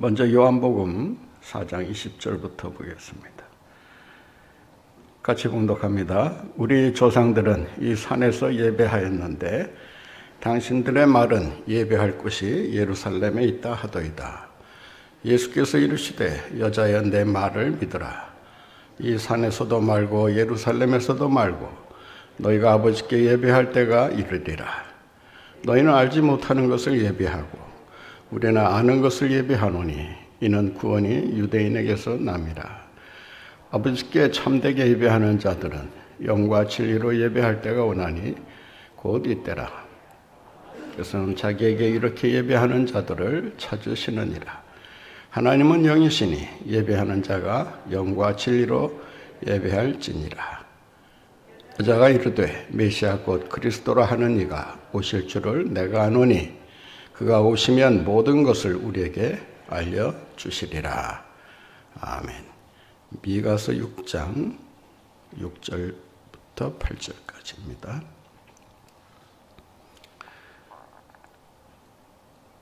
먼저 요한복음 4장 20절부터 보겠습니다. 같이 봉독합니다. 우리 조상들은 이 산에서 예배하였는데 당신들의 말은 예배할 곳이 예루살렘에 있다 하더이다. 예수께서 이르시되 여자여 내 말을 믿으라. 이 산에서도 말고 예루살렘에서도 말고 너희가 아버지께 예배할 때가 이르리라. 너희는 알지 못하는 것을 예배하고 우리는 아는 것을 예배하노니 이는 구원이 유대인에게서 남이라. 아버지께 참되게 예배하는 자들은 영과 진리로 예배할 때가 오나니 곧 이때라. 그래서는 자기에게 이렇게 예배하는 자들을 찾으시느니라. 하나님은 영이시니 예배하는 자가 영과 진리로 예배할지니라. 여자가 이르되 메시아 곧 그리스도라 하는 이가 오실 줄을 내가 아노니 그가 오시면 모든 것을 우리에게 알려주시리라. 아멘. 미가서 6장 6절부터 8절까지입니다.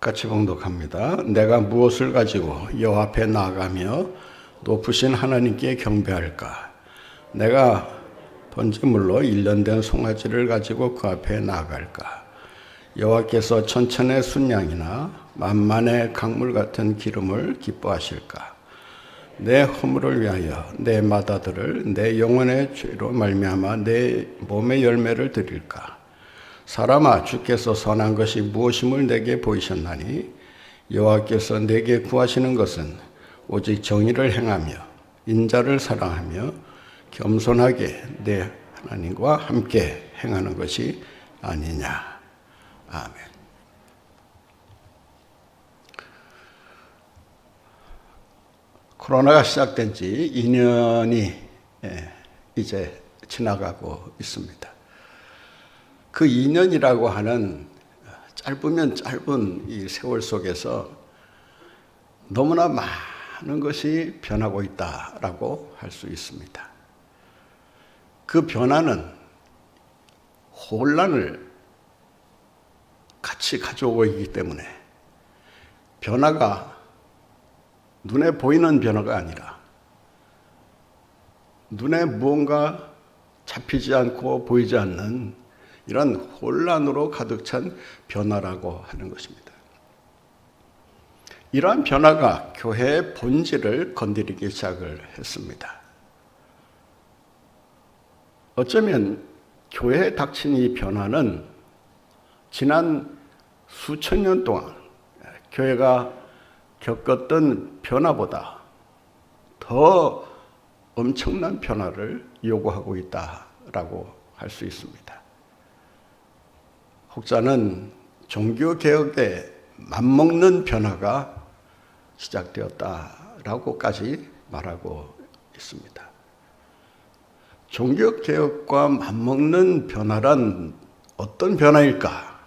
같이 봉독합니다. 내가 무엇을 가지고 여호와 앞에 나아가며 높으신 하나님께 경배할까? 내가 번제물로 1년 된 송아지를 가지고 그 앞에 나아갈까? 여호와께서 천천의 순양이나 만만의 강물 같은 기름을 기뻐하실까? 내 허물을 위하여 내 마다들을 내 영혼의 죄로 말미암아 내 몸의 열매를 드릴까? 사람아, 주께서 선한 것이 무엇임을 내게 보이셨나니 여호와께서 내게 구하시는 것은 오직 정의를 행하며 인자를 사랑하며 겸손하게 내 하나님과 함께 행하는 것이 아니냐. 아멘. 코로나가 시작된 지 2년이 이제 지나가고 있습니다. 그 2년이라고 하는 짧으면 짧은 이 세월 속에서 너무나 많은 것이 변하고 있다라고 할 수 있습니다. 그 변화는 혼란을 같이 가져오고 있기 때문에 변화가 눈에 보이는 변화가 아니라 눈에 무언가 잡히지 않고 보이지 않는 이런 혼란으로 가득 찬 변화라고 하는 것입니다. 이러한 변화가 교회의 본질을 건드리기 시작을 했습니다. 어쩌면 교회에 닥친 이 변화는 지난 수천 년 동안 교회가 겪었던 변화보다 더 엄청난 변화를 요구하고 있다라고 할 수 있습니다. 혹자는 종교개혁에 맞먹는 변화가 시작되었다라고까지 말하고 있습니다. 종교개혁과 맞먹는 변화란 어떤 변화일까?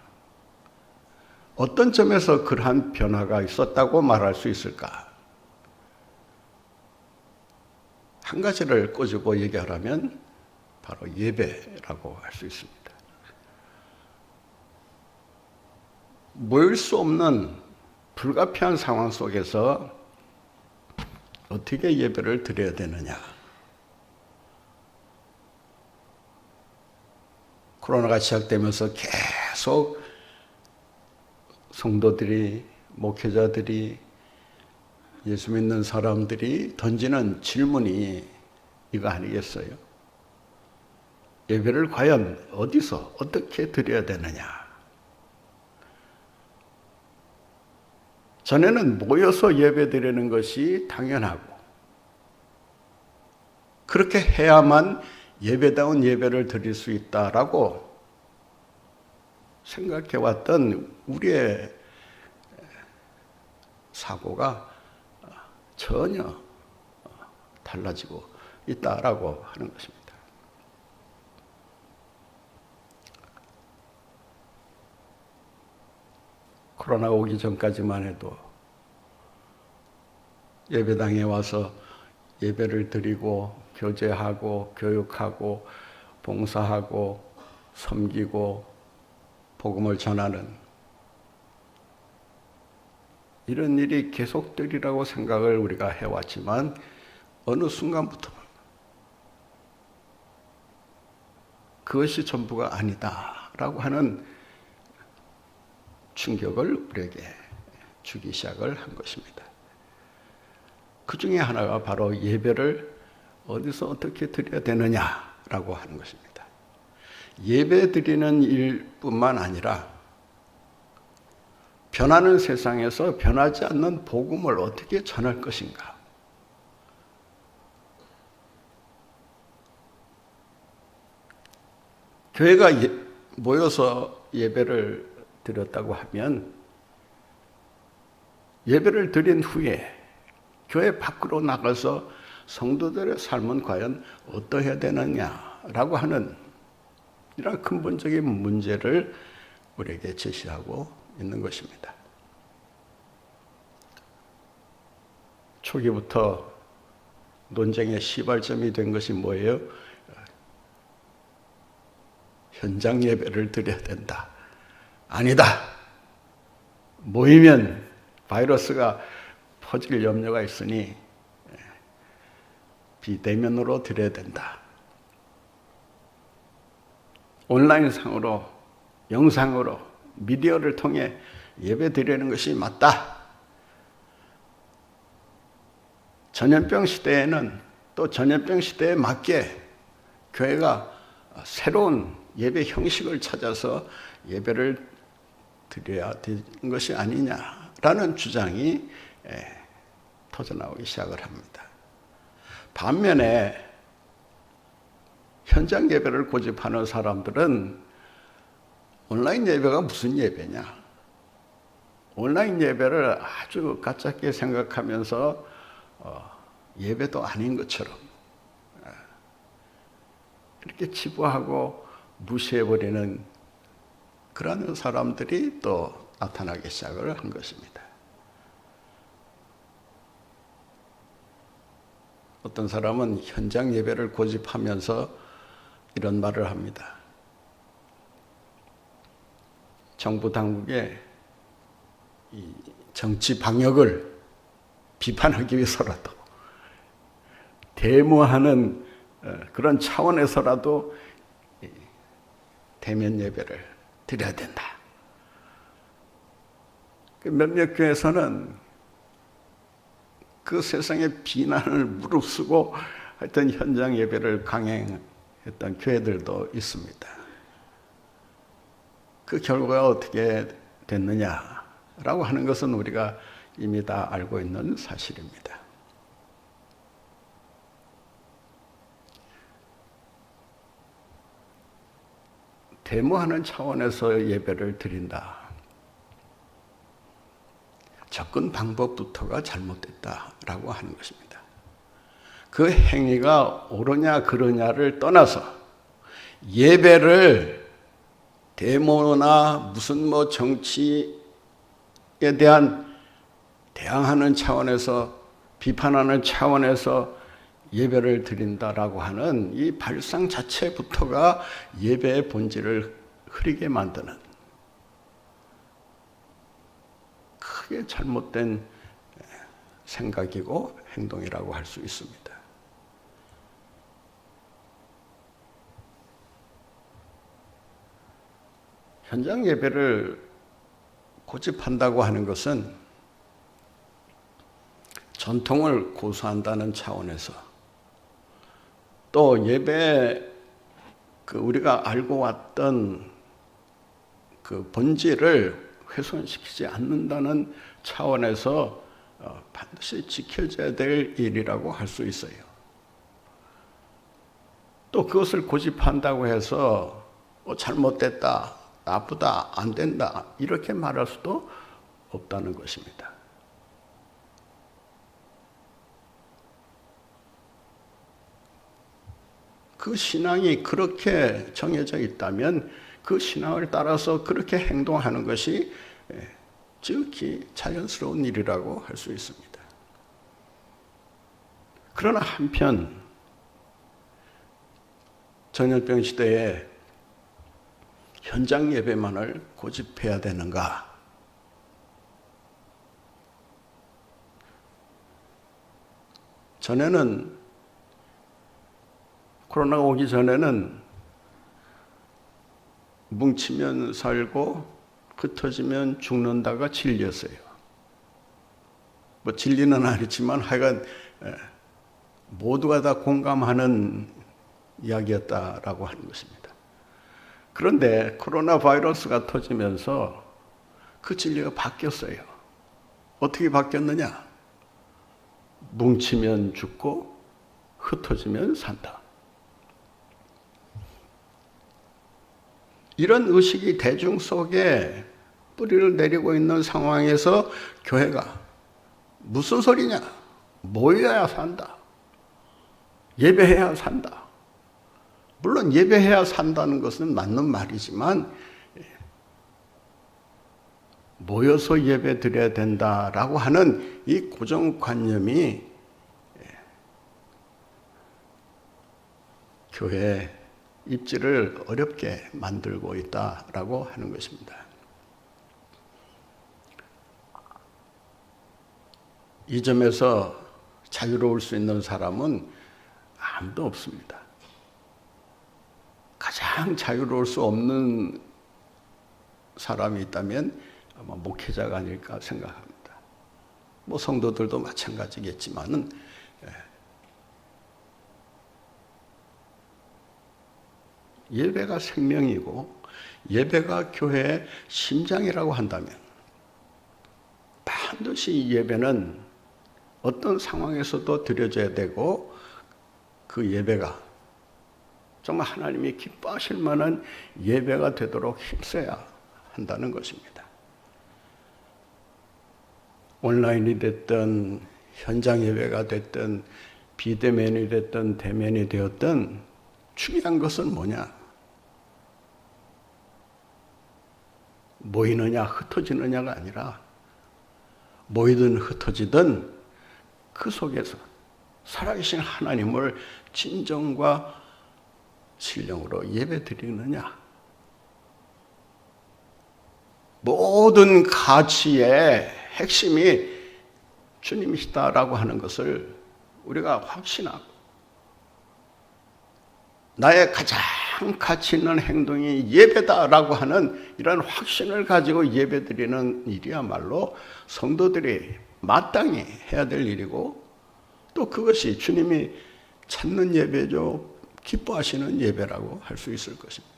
어떤 점에서 그러한 변화가 있었다고 말할 수 있을까? 한 가지를 꼬집어 얘기하라면 바로 예배라고 할 수 있습니다. 모일 수 없는 불가피한 상황 속에서 어떻게 예배를 드려야 되느냐? 코로나가 시작되면서 계속 성도들이, 목회자들이, 예수 믿는 사람들이 던지는 질문이 이거 아니겠어요? 예배를 과연 어디서 어떻게 드려야 되느냐? 전에는 모여서 예배 드리는 것이 당연하고 그렇게 해야만 예배다운 예배를 드릴 수 있다라고 생각해왔던 우리의 사고가 전혀 달라지고 있다라고 하는 것입니다. 코로나 오기 전까지만 해도 예배당에 와서 예배를 드리고 교제하고 교육하고 봉사하고 섬기고 복음을 전하는 이런 일이 계속되리라고 생각을 우리가 해왔지만 어느 순간부터 그것이 전부가 아니다라고 하는 충격을 우리에게 주기 시작을 한 것입니다. 그 중에 하나가 바로 예배를 어디서 어떻게 드려야 되느냐라고 하는 것입니다. 예배 드리는 일뿐만 아니라 변하는 세상에서 변하지 않는 복음을 어떻게 전할 것인가. 교회가 모여서 예배를 드렸다고 하면 예배를 드린 후에 교회 밖으로 나가서 성도들의 삶은 과연 어떠해야 되느냐라고 하는 이런 근본적인 문제를 우리에게 제시하고 있는 것입니다. 초기부터 논쟁의 시발점이 된 것이 뭐예요? 현장 예배를 드려야 된다. 아니다. 모이면 바이러스가 퍼질 염려가 있으니 비대면으로 드려야 된다. 온라인상으로, 영상으로, 미디어를 통해 예배 드리는 것이 맞다. 전염병 시대에는 또 전염병 시대에 맞게 교회가 새로운 예배 형식을 찾아서 예배를 드려야 되는 것이 아니냐라는 주장이 터져나오기 시작을 합니다. 반면에 현장 예배를 고집하는 사람들은 온라인 예배가 무슨 예배냐? 온라인 예배를 아주 가짜게 생각하면서 예배도 아닌 것처럼 이렇게 치부하고 무시해버리는 그런 사람들이 또 나타나기 시작을 한 것입니다. 어떤 사람은 현장 예배를 고집하면서 이런 말을 합니다. 정부 당국의 이 정치 방역을 비판하기 위해서라도 데모하는 그런 차원에서라도 대면 예배를 드려야 된다. 몇몇 교회에서는 그 세상의 비난을 무릅쓰고 하여튼 현장 예배를 강행했던 교회들도 있습니다. 그 결과가 어떻게 됐느냐라고 하는 것은 우리가 이미 다 알고 있는 사실입니다. 데모하는 차원에서 예배를 드린다. 접근 방법부터가 잘못됐다라고 하는 것입니다. 그 행위가 옳으냐 그르냐를 떠나서 예배를 데모나 무슨 정치에 대한 대항하는 차원에서 비판하는 차원에서 예배를 드린다라고 하는 이 발상 자체부터가 예배의 본질을 흐리게 만드는 크게 잘못된 생각이고 행동이라고 할 수 있습니다. 현장 예배를 고집한다고 하는 것은 전통을 고수한다는 차원에서 또 예배 우리가 알고 왔던 그 본질을 훼손시키지 않는다는 차원에서 반드시 지켜져야 될 일이라고 할 수 있어요. 또 그것을 고집한다고 해서 잘못됐다, 나쁘다, 안 된다 이렇게 말할 수도 없다는 것입니다. 그 신앙이 그렇게 정해져 있다면 그 신앙을 따라서 그렇게 행동하는 것이 지극히 자연스러운 일이라고 할 수 있습니다. 그러나 한편 전염병 시대에 현장 예배만을 고집해야 되는가? 전에는, 코로나가 오기 전에는 뭉치면 살고 흩어지면 죽는다가 진리였어요. 뭐 진리는 아니지만 하여간 모두가 다 공감하는 이야기였다라고 하는 것입니다. 그런데 코로나 바이러스가 터지면서 그 진리가 바뀌었어요. 어떻게 바뀌었느냐? 뭉치면 죽고 흩어지면 산다. 이런 의식이 대중 속에 뿌리를 내리고 있는 상황에서 교회가 무슨 소리냐? 모여야 산다. 예배해야 산다. 물론 예배해야 산다는 것은 맞는 말이지만 모여서 예배 드려야 된다라고 하는 이 고정관념이 교회 입지를 어렵게 만들고 있다라고 하는 것입니다. 이 점에서 자유로울 수 있는 사람은 아무도 없습니다. 가장 자유로울 수 없는 사람이 있다면 아마 목회자가 아닐까 생각합니다. 뭐 성도들도 마찬가지겠지만은 예배가 생명이고 예배가 교회의 심장이라고 한다면 반드시 예배는 어떤 상황에서도 드려져야 되고 그 예배가 정말 하나님이 기뻐하실 만한 예배가 되도록 힘써야 한다는 것입니다. 온라인이 됐든 현장 예배가 됐든 비대면이 됐든 대면이 되었든 중요한 것은 뭐냐? 모이느냐 흩어지느냐가 아니라 모이든 흩어지든 그 속에서 살아계신 하나님을 진정과 신령으로 예배드리느냐. 모든 가치의 핵심이 주님이시다라고 하는 것을 우리가 확신하고 나의 가장 가치 있는 행동이 예배다라고 하는 이런 확신을 가지고 예배드리는 일이야말로 성도들이 마땅히 해야 될 일이고 또 그것이 주님이 찾는 예배죠. 기뻐하시는 예배라고 할 수 있을 것입니다.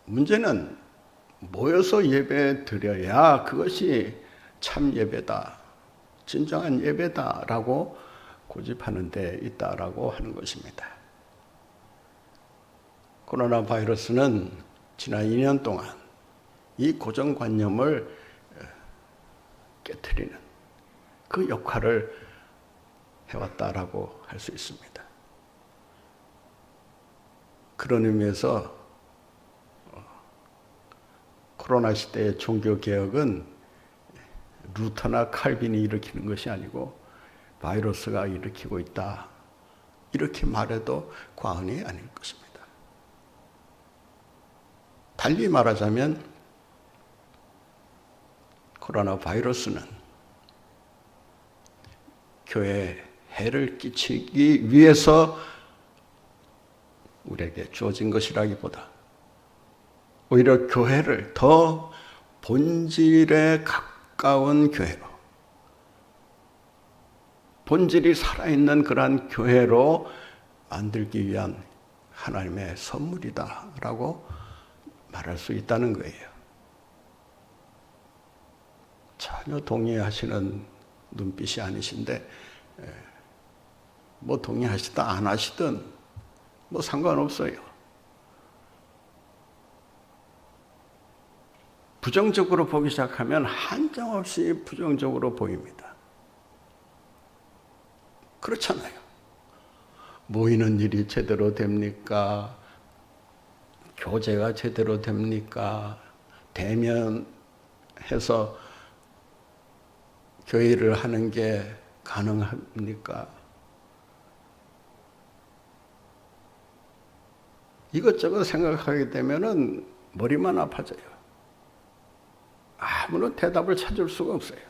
문제는 모여서 예배 드려야 그것이 참 예배다, 진정한 예배다라고 고집하는 데 있다라고 하는 것입니다. 코로나 바이러스는 지난 2년 동안 이 고정관념을 깨트리는 그 역할을 해왔다라고 할 수 있습니다. 그런 의미에서 코로나 시대의 종교개혁은 루터나 칼빈이 일으키는 것이 아니고 바이러스가 일으키고 있다. 이렇게 말해도 과언이 아닐 것입니다. 달리 말하자면 코로나 바이러스는 교회에 해를 끼치기 위해서 우리에게 주어진 것이라기보다 오히려 교회를 더 본질에 가까운 교회로, 본질이 살아있는 그러한 교회로 만들기 위한 하나님의 선물이다라고 말할 수 있다는 거예요. 전혀 동의하시는 눈빛이 아니신데 뭐 동의하시든 안 하시든 뭐 상관없어요. 부정적으로 보기 시작하면 한정없이 부정적으로 보입니다. 그렇잖아요. 모이는 일이 제대로 됩니까? 교제가 제대로 됩니까? 대면해서 교회를 하는 게 가능합니까? 이것저것 생각하게 되면은 머리만 아파져요. 아무런 대답을 찾을 수가 없어요.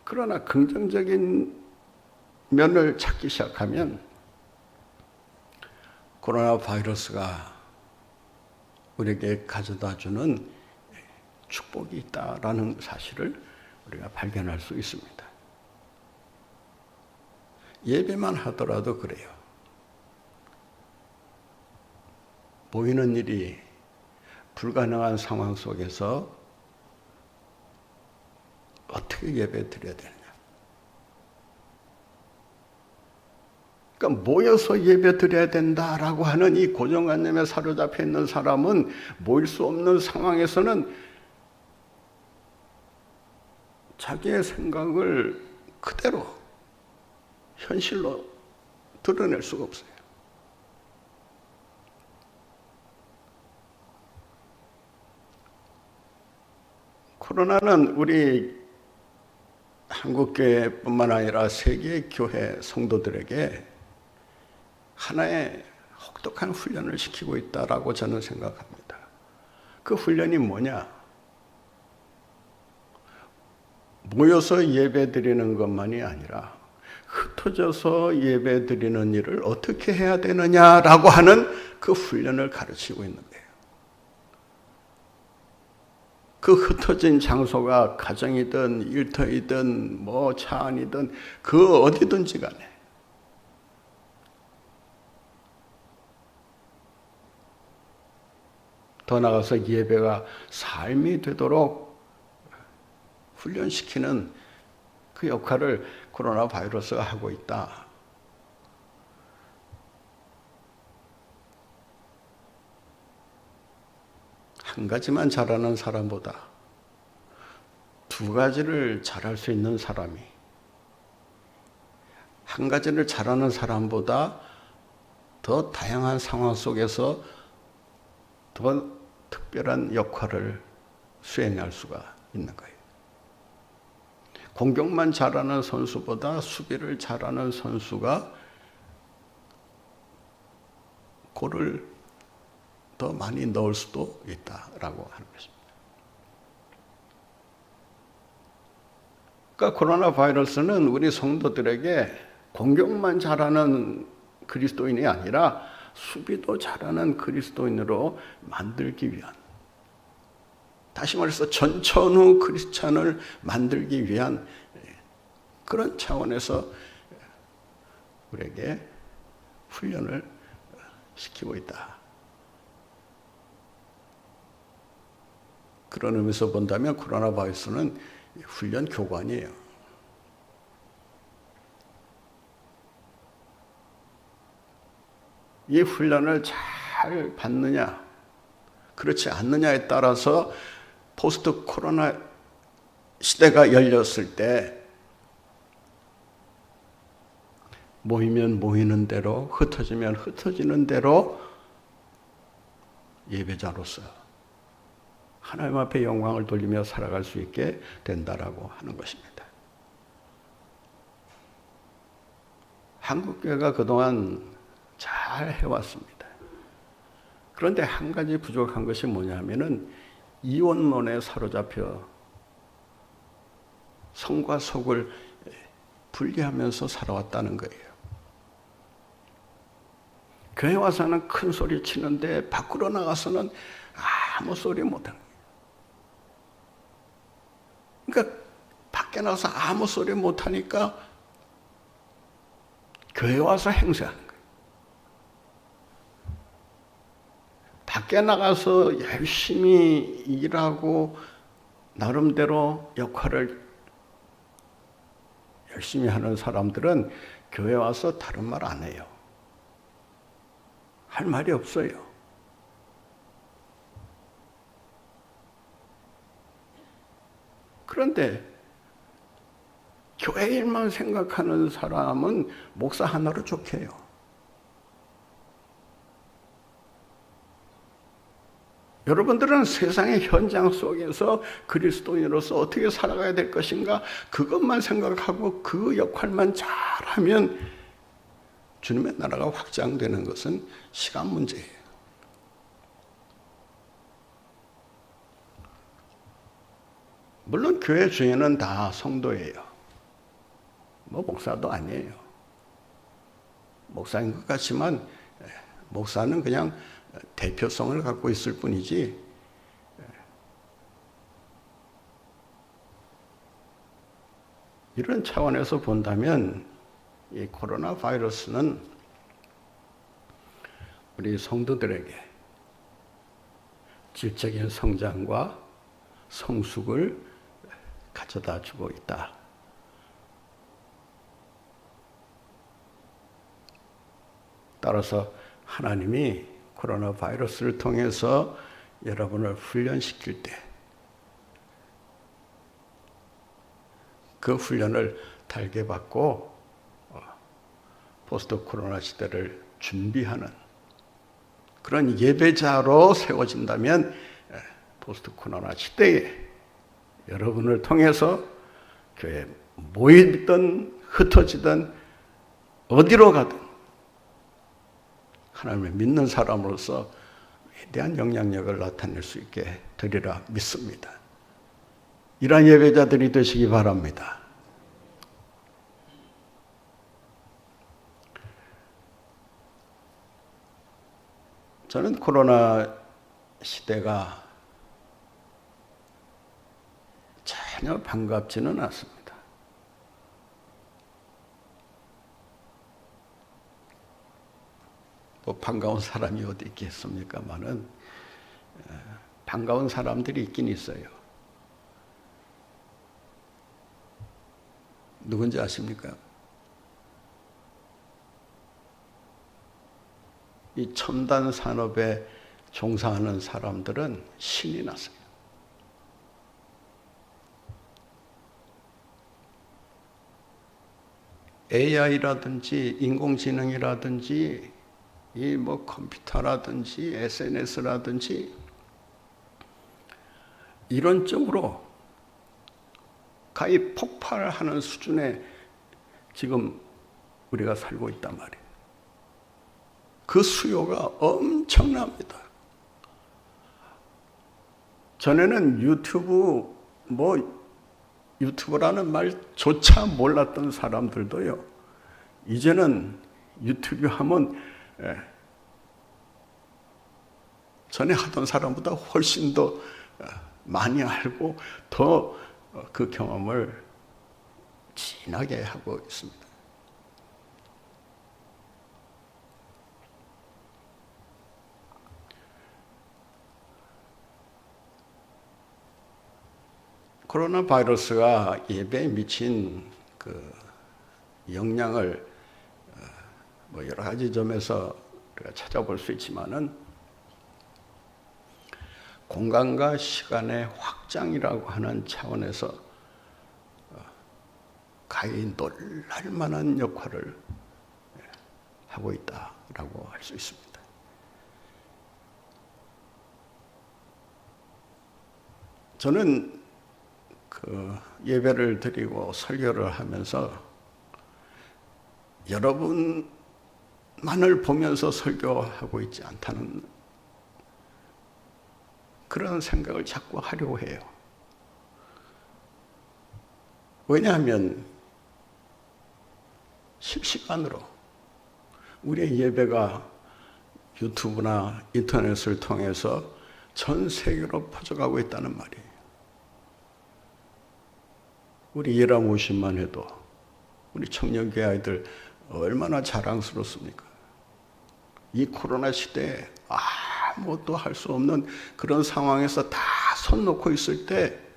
그러나 긍정적인 면을 찾기 시작하면 코로나 바이러스가 우리에게 가져다주는 축복이 있다라는 사실을 우리가 발견할 수 있습니다. 예배만 하더라도 그래요. 보이는 일이 불가능한 상황 속에서 어떻게 예배 드려야 되느냐. 그러니까 모여서 예배 드려야 된다라고 하는 이 고정관념에 사로잡혀 있는 사람은 모일 수 없는 상황에서는 자기의 생각을 그대로 현실로 드러낼 수가 없어요. 코로나는 우리 한국교회뿐만 아니라 세계 교회 성도들에게 하나의 혹독한 훈련을 시키고 있다라고 저는 생각합니다. 그 훈련이 뭐냐? 모여서 예배 드리는 것만이 아니라 흩어져서 예배 드리는 일을 어떻게 해야 되느냐라고 하는 그 훈련을 가르치고 있는 거예요. 그 흩어진 장소가 가정이든 일터이든 뭐 차 안이든 그 어디든지 간에 더 나아가서 예배가 삶이 되도록 훈련시키는 그 역할을 코로나 바이러스가 하고 있다. 한 가지만 잘하는 사람보다 두 가지를 잘할 수 있는 사람이 한 가지를 잘하는 사람보다 더 다양한 상황 속에서 더 특별한 역할을 수행할 수가 있는 거예요. 공격만 잘하는 선수보다 수비를 잘하는 선수가 골을 더 많이 넣을 수도 있다라고 하는 것입니다. 그러니까 코로나 바이러스는 우리 성도들에게 공격만 잘하는 그리스도인이 아니라 수비도 잘하는 그리스도인으로 만들기 위한, 다시 말해서 전천후 크리스찬을 만들기 위한 그런 차원에서 우리에게 훈련을 시키고 있다. 그런 의미에서 본다면 코로나 바이러스는 훈련 교관이에요. 이 훈련을 잘 받느냐, 그렇지 않느냐에 따라서 포스트 코로나 시대가 열렸을 때 모이면 모이는 대로, 흩어지면 흩어지는 대로 예배자로서 하나님 앞에 영광을 돌리며 살아갈 수 있게 된다라고 하는 것입니다. 한국교회가 그동안 잘 해왔습니다. 그런데 한 가지 부족한 것이 뭐냐면은 이원론에 사로잡혀 성과 속을 분리하면서 살아왔다는 거예요. 교회 와서는 큰 소리 치는데 밖으로 나가서는 아무 소리 못하는 거예요. 그러니까 밖에 나가서 아무 소리 못하니까 교회 와서 행세하는 거예요. 밖에 나가서 열심히 일하고 나름대로 역할을 열심히 하는 사람들은 교회 와서 다른 말 안 해요. 할 말이 없어요. 그런데 교회 일만 생각하는 사람은 목사 하나로 족해요. 여러분들은 세상의 현장 속에서 그리스도인으로서 어떻게 살아가야 될 것인가, 그것만 생각하고 그 역할만 잘하면 주님의 나라가 확장되는 것은 시간 문제예요. 물론 교회 주인은 다 성도예요. 뭐 목사도 아니에요. 목사인 것 같지만 목사는 그냥 대표성을 갖고 있을 뿐이지 이런 차원에서 본다면 이 코로나 바이러스는 우리 성도들에게 질적인 성장과 성숙을 가져다 주고 있다. 따라서 하나님이 코로나 바이러스를 통해서 여러분을 훈련시킬 때 그 훈련을 달게 받고 포스트 코로나 시대를 준비하는 그런 예배자로 세워진다면 포스트 코로나 시대에 여러분을 통해서 교회에 모이든 흩어지든 어디로 가든 하나님을 믿는 사람으로서 위대한 영향력을 나타낼 수 있게 되리라 믿습니다. 이러한 예배자들이 되시기 바랍니다. 저는 코로나 시대가 전혀 반갑지는 않습니다. 뭐 반가운 사람이 어디 있겠습니까마는 반가운 사람들이 있긴 있어요. 누군지 아십니까? 이 첨단 산업에 종사하는 사람들은 신이 났어요. AI라든지 인공지능이라든지 이 뭐 컴퓨터라든지 SNS라든지 이런 쪽으로 가히 폭발하는 수준에 지금 우리가 살고 있단 말이에요. 그 수요가 엄청납니다. 전에는 유튜브라는 말조차 몰랐던 사람들도요, 이제는 유튜브 하면 전에 하던 사람보다 훨씬 더 많이 알고 더 그 경험을 진하게 하고 있습니다. 코로나 바이러스가 예배에 미친 그 영향을 뭐 여러 가지 점에서 우리가 찾아볼 수 있지만은 공간과 시간의 확장이라고 하는 차원에서 가히 놀랄 만한 역할을 하고 있다라고 할 수 있습니다. 저는 그 예배를 드리고 설교를 하면서 여러분만을 보면서 설교하고 있지 않다는 그런 생각을 자꾸 하려고 해요. 왜냐하면 실시간으로 우리의 예배가 유튜브나 인터넷을 통해서 전 세계로 퍼져가고 있다는 말이에요. 우리 예람 오신만 해도 우리 청년교회 아이들 얼마나 자랑스럽습니까? 이 코로나 시대에 아무것도 할 수 없는 그런 상황에서 다 손 놓고 있을 때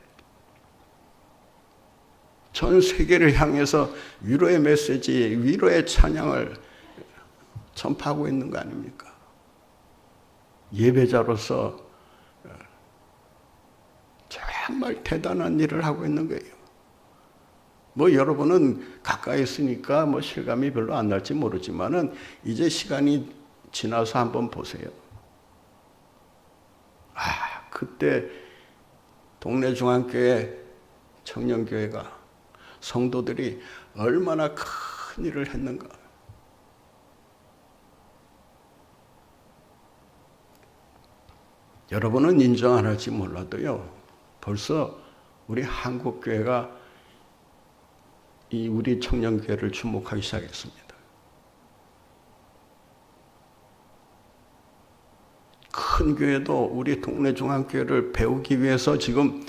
전 세계를 향해서 위로의 메시지, 위로의 찬양을 전파하고 있는 거 아닙니까? 예배자로서 정말 대단한 일을 하고 있는 거예요. 뭐 여러분은 가까이 있으니까 뭐 실감이 별로 안 날지 모르지만은 이제 시간이 지나서 한번 보세요. 그때 동네 중앙교회 청년교회가 성도들이 얼마나 큰 일을 했는가. 여러분은 인정 안 할지 몰라도요, 벌써 우리 한국교회가 이 우리 청년교회를 주목하기 시작했습니다. 큰 교회도 우리 동네 중앙교회를 배우기 위해서 지금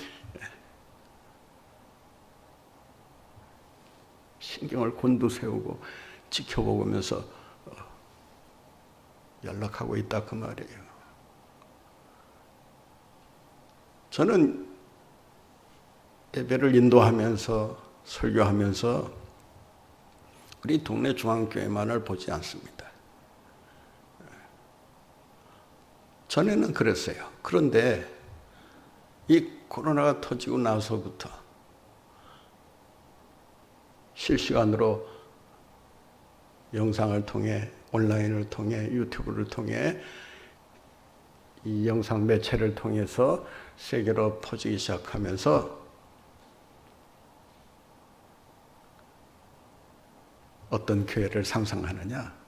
신경을 곤두세우고 지켜보면서 연락하고 있다 그 말이에요. 저는 예배를 인도하면서 설교하면서 우리 동네 중앙교회만을 보지 않습니다. 전에는 그랬어요. 그런데 이 코로나가 터지고 나서부터 실시간으로 영상을 통해, 온라인을 통해, 유튜브를 통해 이 영상 매체를 통해서 세계로 퍼지기 시작하면서 어떤 교회를 상상하느냐?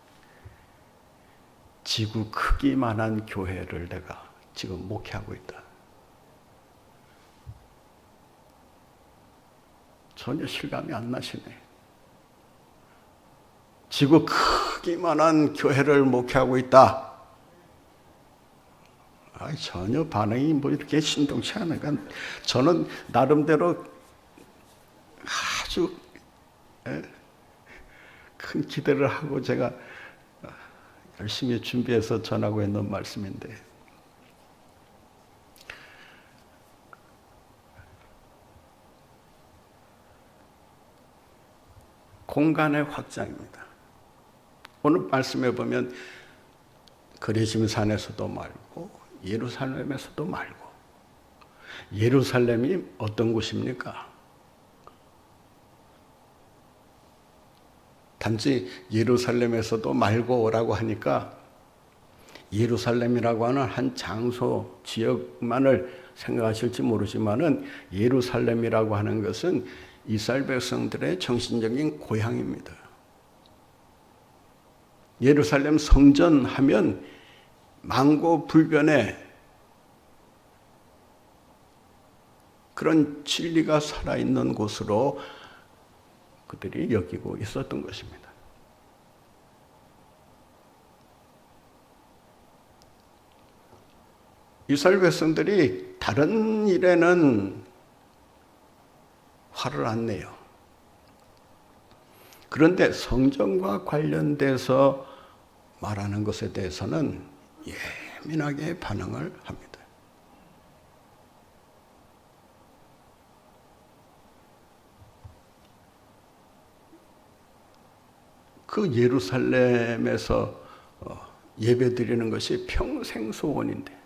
지구 크기만한 교회를 내가 지금 목회하고 있다. 전혀 실감이 안 나시네. 지구 크기만한 교회를 목회하고 있다. 전혀 반응이 뭐 이렇게 심동치 않으니까 저는 나름대로 아주 큰 기대를 하고 제가 열심히 준비해서 전하고 있는 말씀인데, 공간의 확장입니다. 오늘 말씀해 보면 거리심 산에서도 말고 예루살렘에서도 말고, 예루살렘이 어떤 곳입니까? 단지 예루살렘에서도 말고라고 하니까 예루살렘이라고 하는 한 장소, 지역만을 생각하실지 모르지만은 예루살렘이라고 하는 것은 이스라엘 백성들의 정신적인 고향입니다. 예루살렘 성전 하면 만고불변의 그런 진리가 살아있는 곳으로 그들이 여기고 있었던 것입니다. 이스라엘 백성들이 다른 일에는 화를 안 내요. 그런데 성전과 관련돼서 말하는 것에 대해서는 예민하게 반응을 합니다. 그 예루살렘에서 예배 드리는 것이 평생 소원인데,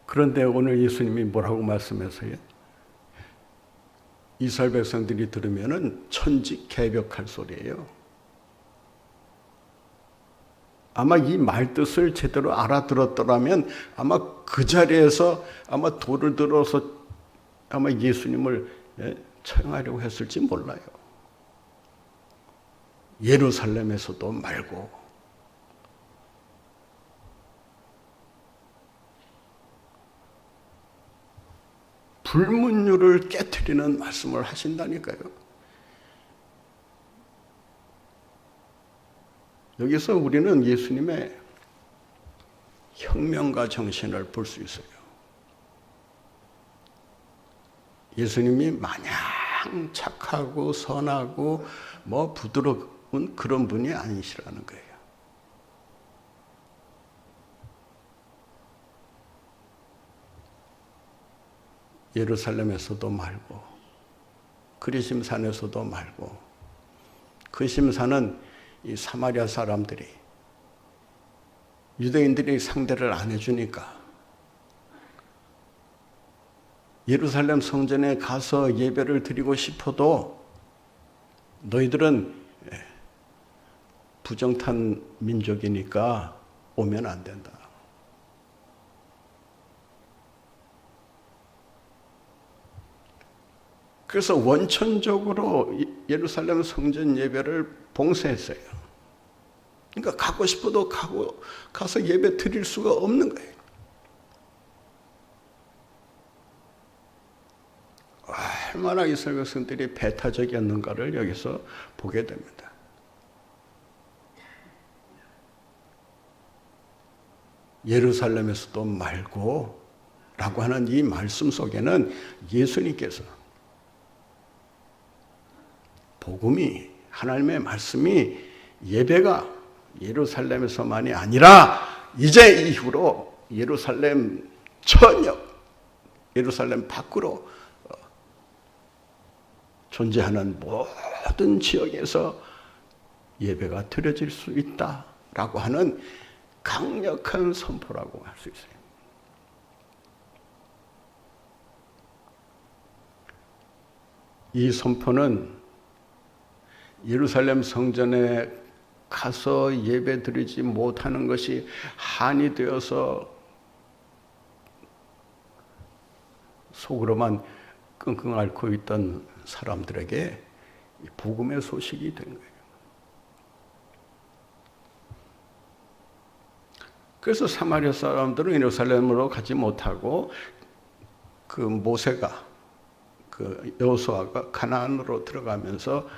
그런데 오늘 예수님이 뭐라고 말씀하세요? 이스라엘 백성들이 들으면은 천지개벽할 소리예요. 아마 이 말뜻을 제대로 알아들었더라면 아마 그 자리에서 아마 돌을 들어서 아마 예수님을 처형하려고 했을지 몰라요. 예루살렘에서도 말고, 불문율을 깨트리는 말씀을 하신다니까요. 여기서 우리는 예수님의 혁명가 정신을 볼 수 있어요. 예수님이 마냥 착하고 선하고 뭐 부드러운 그런 분이 아니시라는 거예요. 예루살렘에서도 말고, 그리심산에서도 말고, 그리심산은 이 사마리아 사람들이, 유대인들이 상대를 안 해주니까 예루살렘 성전에 가서 예배를 드리고 싶어도 너희들은 부정탄 민족이니까 오면 안 된다. 그래서 원천적으로 예루살렘 성전 예배를 봉쇄했어요. 그러니까 가고 싶어도 가서 예배 드릴 수가 없는 거예요. 얼마나 이스라엘 백성들이 배타적이었는가를 여기서 보게 됩니다. 예루살렘에서도 말고 라고 하는 이 말씀 속에는 예수님께서 복음이, 하나님의 말씀이 예배가 예루살렘에서만이 아니라 이제 이후로 예루살렘 전역, 예루살렘 밖으로 존재하는 모든 지역에서 예배가 드려질 수 있다라고 하는 강력한 선포라고 할 수 있어요. 이 선포는 예루살렘 성전에 가서 예배 드리지 못하는 것이 한이 되어서 속으로만 끙끙 앓고 있던 사람들에게 복음의 소식이 된 거예요. 그래서 사마리아 사람들은 예루살렘으로 가지 못하고 그 모세가, 그 여호수아가 가나안으로 들어가면서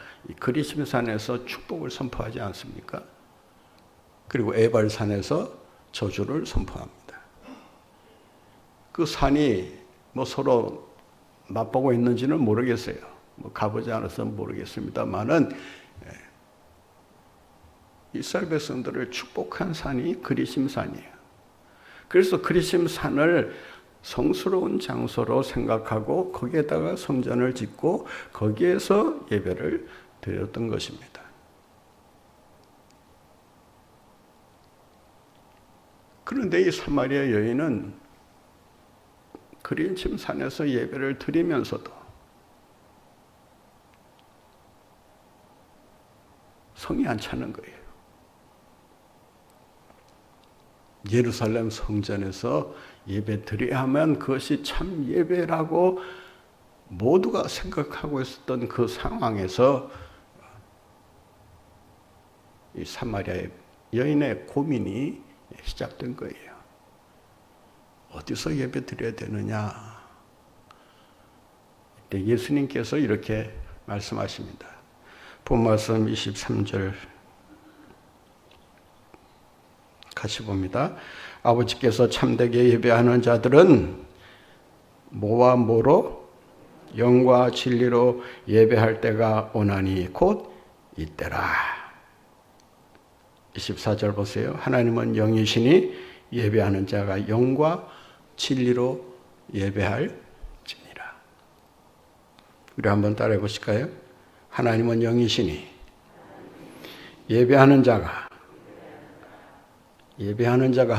그리심산에서 축복을 선포하지 않습니까? 그리고 에발산에서 저주를 선포합니다. 그 산이 뭐 서로 맛보고 있는지는 모르겠어요. 뭐 가보지 않아서 모르겠습니다만은 이스라엘 백성들을 축복한 산이 그리심산이에요. 그래서 그리심산을 성스러운 장소로 생각하고 거기에다가 성전을 짓고 거기에서 예배를 드렸던 것입니다. 그런데 이 사마리아 여인은 그리심산에서 예배를 드리면서도 성이 안 차는 거예요. 예루살렘 성전에서 예배 드려야 하면 그것이 참 예배라고 모두가 생각하고 있었던 그 상황에서 이 사마리아의 여인의 고민이 시작된 거예요. 어디서 예배 드려야 되느냐? 예수님께서 이렇게 말씀하십니다. 본 말씀 23절 같이 봅니다. 아버지께서 참되게 예배하는 자들은 뭐와 뭐로? 영과 진리로 예배할 때가 오나니 곧 이때라. 24절 보세요. 하나님은 영이시니 예배하는 자가 영과 진리로 예배할지니라. 우리 한번 따라해 보실까요? 하나님은 영이시니 예배하는 자가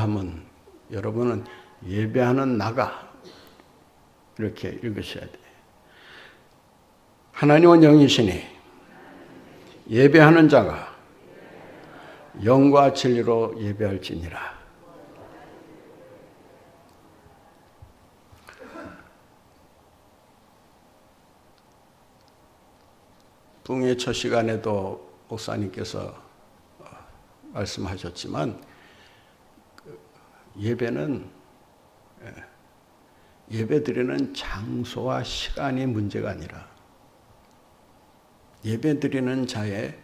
하면 여러분은 예배하는 나가 이렇게 읽으셔야 돼요. 하나님은 영이시니 예배하는 자가 영과 진리로 예배할지니라. 부흥의 첫 시간에도 목사님께서 말씀하셨지만 예배는 예배드리는 장소와 시간이 문제가 아니라 예배드리는 자의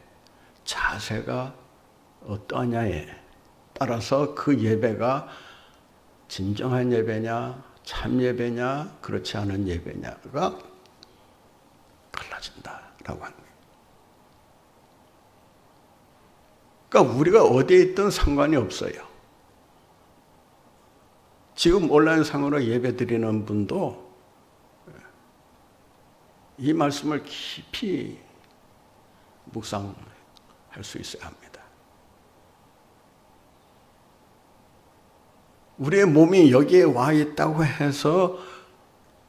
자세가 어떠하냐에 따라서 그 예배가 진정한 예배냐, 참 예배냐, 그렇지 않은 예배냐가 달라진다라고 하는 거예요. 그러니까 우리가 어디에 있든 상관이 없어요. 지금 온라인상으로 예배드리는 분도 이 말씀을 깊이 묵상할 수 있어야 합니다. 우리의 몸이 여기에 와 있다고 해서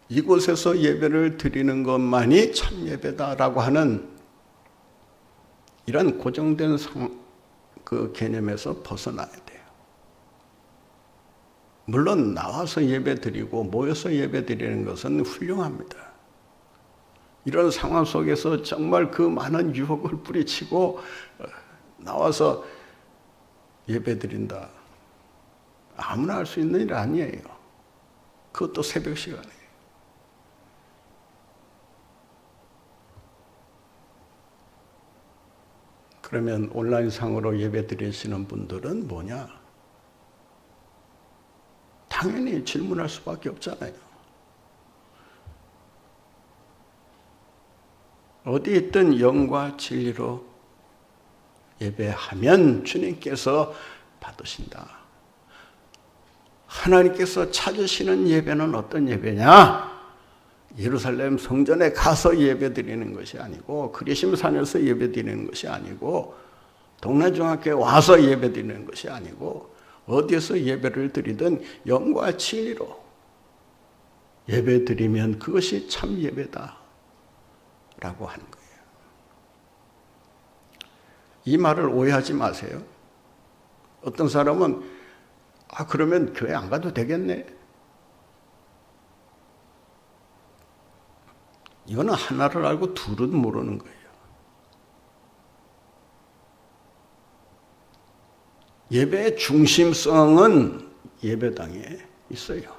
이곳에서 예배를 드리는 것만이 참 예배다라고 하는 이런 고정된 그 개념에서 벗어나야 돼요. 물론 나와서 예배드리고 모여서 예배드리는 것은 훌륭합니다. 이런 상황 속에서 정말 그 많은 유혹을 뿌리치고 나와서 예배드린다. 아무나 할 수 있는 일 아니에요. 그것도 새벽 시간에. 그러면 온라인상으로 예배 드리시는 분들은 뭐냐? 당연히 질문할 수밖에 없잖아요. 어디 있든 영과 진리로 예배하면 주님께서 받으신다. 하나님께서 찾으시는 예배는 어떤 예배냐? 예루살렘 성전에 가서 예배드리는 것이 아니고, 그리심산에서 예배드리는 것이 아니고, 동네 중학교에 와서 예배드리는 것이 아니고, 어디에서 예배를 드리든 영과 진리로 예배드리면 그것이 참 예배다 라고 하는 거예요. 이 말을 오해하지 마세요. 어떤 사람은 그러면 교회 안 가도 되겠네. 이거는 하나를 알고 둘은 모르는 거예요. 예배의 중심성은 예배당에 있어요.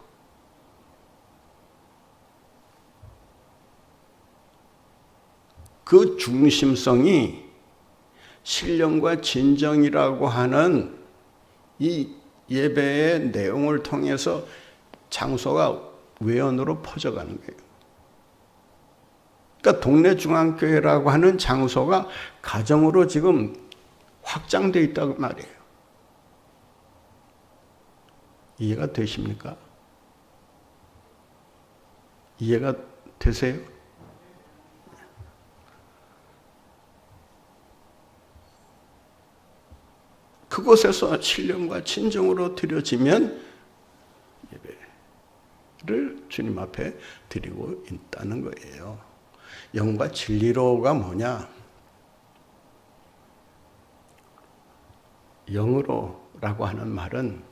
그 중심성이 신령과 진정이라고 하는 이 예배의 내용을 통해서 장소가 외연으로 퍼져가는 거예요. 그러니까 동네 중앙교회라고 하는 장소가 가정으로 지금 확장되어 있다고 말이에요. 이해가 되십니까? 이해가 되세요? 그곳에서 신령과 진정으로 드려지면 예배를 주님 앞에 드리고 있다는 거예요. 영과 진리로가 뭐냐? 영으로라고 하는 말은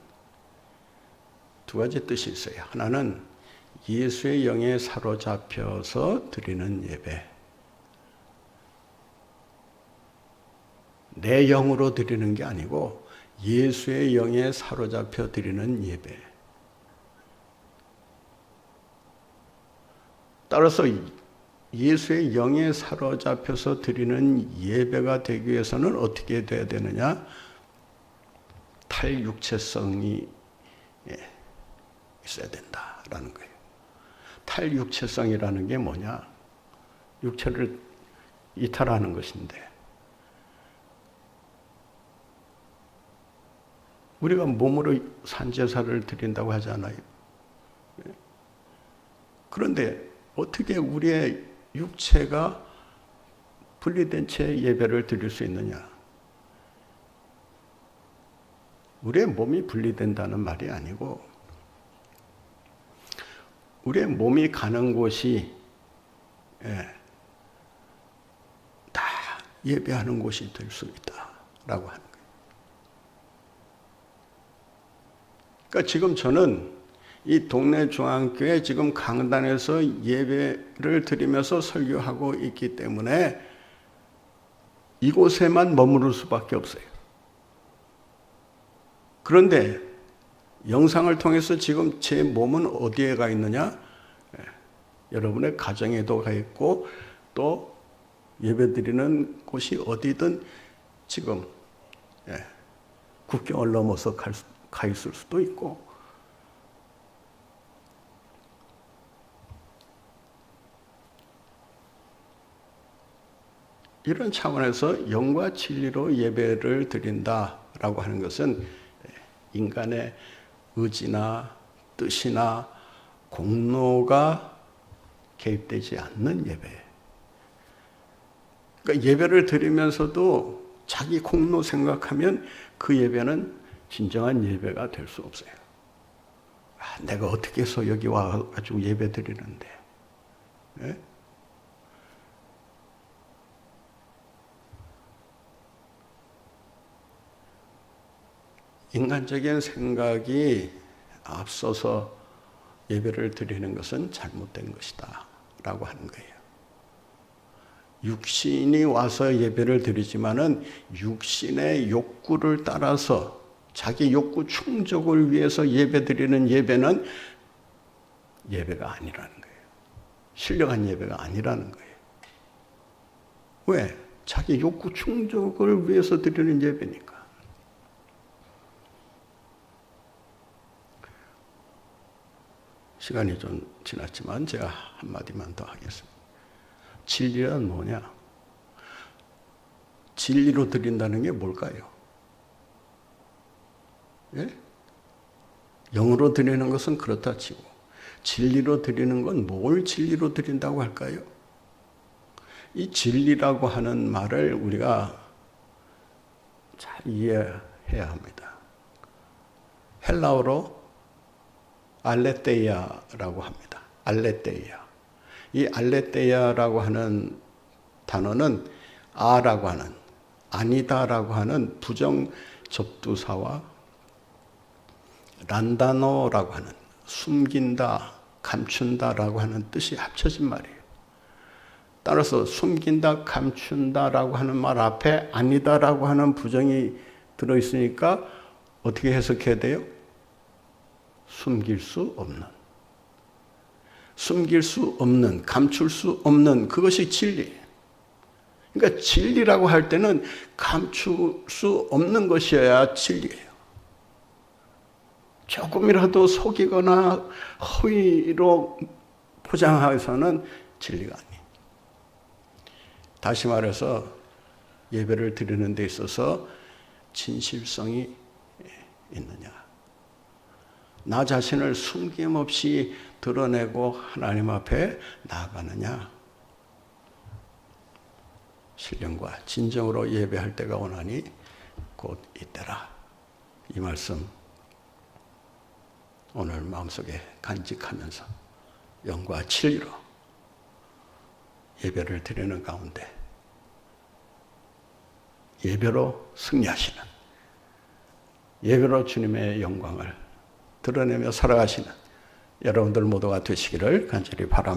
두 가지 뜻이 있어요. 하나는 예수의 영에 사로잡혀서 드리는 예배. 내 영으로 드리는 게 아니고 예수의 영에 사로잡혀 드리는 예배. 따라서 예수의 영에 사로잡혀서 드리는 예배가 되기 위해서는 어떻게 돼야 되느냐? 탈육체성이 있어야 된다라는 거예요. 탈육체성이라는 게 뭐냐? 육체를 이탈하는 것인데, 우리가 몸으로 산제사를 드린다고 하잖아요. 그런데 어떻게 우리의 육체가 분리된 채 예배를 드릴 수 있느냐? 우리의 몸이 분리된다는 말이 아니고, 우리의 몸이 가는 곳이 다 예배하는 곳이 될 수 있다라고 하는 거예요. 그러니까 지금 저는 이 동네 중앙교회 지금 강단에서 예배를 드리면서 설교하고 있기 때문에 이곳에만 머무를 수밖에 없어요. 그런데 영상을 통해서 지금 제 몸은 어디에 가 있느냐? 여러분의 가정에도 가 있고, 또 예배드리는 곳이 어디든 지금 국경을 넘어서 가 있을 수도 있고, 이런 차원에서 영과 진리로 예배를 드린다라고 하는 것은 인간의 의지나 뜻이나 공로가 개입되지 않는 예배. 그러니까 예배를 드리면서도 자기 공로 생각하면 그 예배는 진정한 예배가 될 수 없어요. 내가 어떻게 해서 여기 와가지고 예배 드리는데. 네? 인간적인 생각이 앞서서 예배를 드리는 것은 잘못된 것이다 라고 하는 거예요. 육신이 와서 예배를 드리지만은 육신의 욕구를 따라서 자기 욕구 충족을 위해서 예배 드리는 예배는 예배가 아니라는 거예요. 신령한 예배가 아니라는 거예요. 왜? 자기 욕구 충족을 위해서 드리는 예배니까. 시간이 좀 지났지만 제가 한마디만 더 하겠습니다. 진리란 뭐냐? 진리로 드린다는 게 뭘까요? 예? 영으로 드리는 것은 그렇다 치고 진리로 드리는 건 뭘 진리로 드린다고 할까요? 이 진리라고 하는 말을 우리가 잘 이해해야 합니다. 헬라어로 알레테이아라고 합니다. 알레테이아. 이 알레테이아라고 하는 단어는 아라고 하는, 아니다라고 하는 부정 접두사와 란다노라고 하는 숨긴다, 감춘다라고 하는 뜻이 합쳐진 말이에요. 따라서 숨긴다, 감춘다라고 하는 말 앞에 아니다라고 하는 부정이 들어있으니까 어떻게 해석해야 돼요? 숨길 수 없는. 숨길 수 없는, 감출 수 없는 그것이 진리예요. 그러니까 진리라고 할 때는 감출 수 없는 것이어야 진리예요. 조금이라도 속이거나 허위로 포장해서는 진리가 아니에요. 다시 말해서 예배를 드리는 데 있어서 진실성이 있느냐. 나 자신을 숨김없이 드러내고 하나님 앞에 나아가느냐. 신령과 진정으로 예배할 때가 오나니 곧 이때라. 이 말씀 오늘 마음속에 간직하면서 영과 진리로 예배를 드리는 가운데 예배로 승리하시는, 예배로 주님의 영광을 드러내며 살아가시는 여러분들 모두가 되시기를 간절히 바랍니다.